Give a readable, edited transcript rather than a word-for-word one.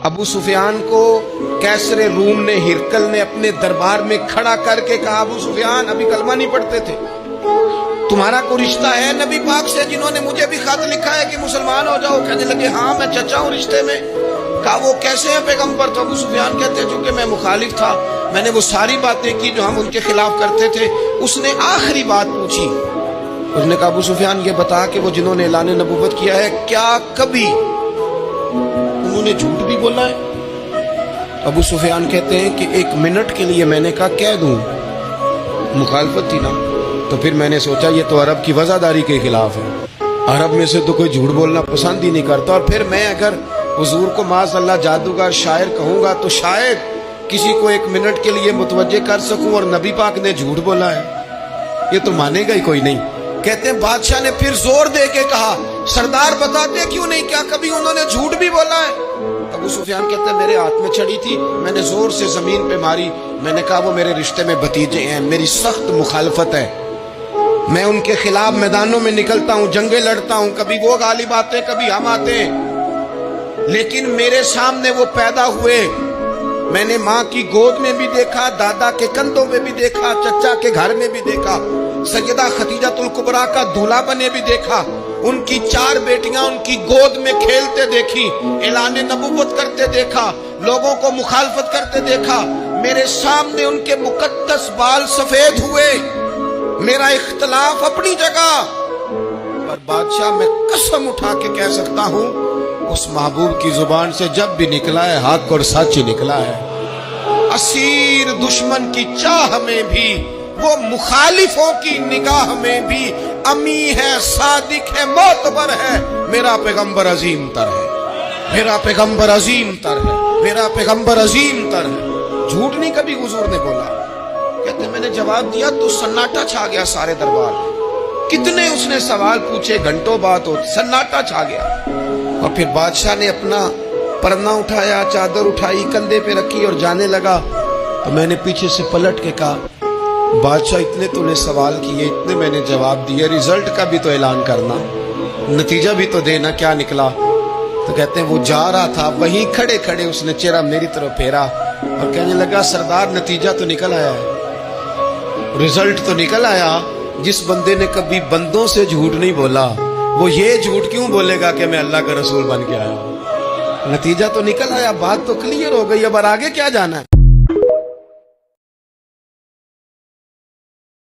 ابو سفیان کو کیسر روم نے ہرقل نے اپنے دربار میں کھڑا کر کے کہا، ابو سفیان ابھی کلمہ نہیں پڑھتے تھے، تمہارا کوئی رشتہ ہے نبی پاک سے جنہوں نے مجھے بھی خط لکھا ہے کہ مسلمان ہو جاؤ؟ کہنے لگے ہاں میں چچا ہوں رشتے میں۔ کہا وہ کیسے ہیں پیغمبر؟ تو ابو سفیان کہتے ہیں چونکہ میں مخالف تھا، میں نے وہ ساری باتیں کی جو ہم ان کے خلاف کرتے تھے۔ اس نے آخری بات پوچھی، اس نے کہا ابو سفیان یہ بتا کہ وہ جنہوں نے اعلان نبوت کیا ہے کیا کبھی انہوں نے جھوٹ بھی بولا ہے؟ ابو سفیان کہتے ہیں کہ 1 منٹ کے لیے میں نے کہا کہہ دوں، مخالفت تھی نا، تو پھر میں نے سوچا یہ تو عرب کی وزاداری کے خلاف ہے، عرب میں سے تو کوئی جھوٹ بولنا پسند ہی نہیں کرتا، اور پھر میں اگر حضور کو معاذ اللہ جادوگر شاعر کہوں گا تو شاید کسی کو 1 منٹ کے لیے متوجہ کر سکوں، اور نبی پاک نے جھوٹ بولا ہے، یہ تو مانے گا ہی کوئی نہیں۔ کہتے ہیں بادشاہ نے پھر زور دے کے کہا، سردار بتاتے کیوں نہیں، کیا کبھی انہوں نے جھوٹ بھی بولا ہے؟ ابو سفیان کہتے ہیں میرے ہاتھ میں چھڑی تھی، میں نے زور سے زمین پہ ماری، میں نے کہا وہ میرے رشتے میں بھتیجے ہیں، میری سخت مخالفت ہے، میں ان کے خلاف میدانوں میں نکلتا ہوں، جنگیں لڑتا ہوں، کبھی وہ غالب آتے کبھی ہم آتے ہیں، لیکن میرے سامنے وہ پیدا ہوئے، میں نے ماں کی گود میں بھی دیکھا، دادا کے کندھوں میں بھی دیکھا، چچا کے گھر میں بھی دیکھا، سیدہ خدیجہ الکبریٰ کا دولہا بنے بھی دیکھا، ان کی 4 بیٹیاں ان کی گود میں کھیلتے دیکھی، اعلان نبوت کرتے دیکھا، لوگوں کو مخالفت کرتے دیکھا، میرے سامنے ان کے مقدس بال سفید ہوئے، میرا اختلاف اپنی جگہ، پر بادشاہ میں قسم اٹھا کے کہہ سکتا ہوں اس محبوب کی زبان سے جب بھی نکلا ہے حق اور سچ نکلا ہے۔ اسیر دشمن کی چاہ میں بھی، وہ مخالفوں کی نگاہ میں بھی امی ہے، صادق ہے، معتبر ہے، میرا پیغمبر عظیم تر ہے، میرا پیغمبر عظیم تر ہے، میرا پیغمبر عظیم تر ہے۔ جھوٹ نہیں کبھی حضور نے بولا۔ کہتے ہیں میں نے جواب دیا تو سناٹا چھا گیا سارے دربار میں، کتنے اس نے سوال پوچھے، گھنٹوں بات ہوتی، سناٹا چھا گیا۔ اور پھر بادشاہ نے اپنا پرنا اٹھایا، چادر اٹھائی، کندھے پہ رکھی اور جانے لگا، تو میں نے پیچھے سے پلٹ کے کہا بادشاہ اتنے تو نے سوال کیے، اتنے میں نے جواب دیے، رزلٹ کا بھی تو اعلان کرنا، نتیجہ بھی تو دینا، کیا نکلا؟ تو کہتے ہیں وہ جا رہا تھا، وہیں کھڑے کھڑے اس نے چہرہ میری طرف پھیرا اور کہنے لگا سردار نتیجہ تو نکل آیا ہے، رزلٹ تو نکل آیا۔ جس بندے نے کبھی بندوں سے جھوٹ نہیں بولا وہ یہ جھوٹ کیوں بولے گا کہ میں اللہ کا رسول بن کے آیا ہوں؟ نتیجہ تو نکل آیا، بات تو کلیئر ہو گئی، اب آگے کیا جانا ہے؟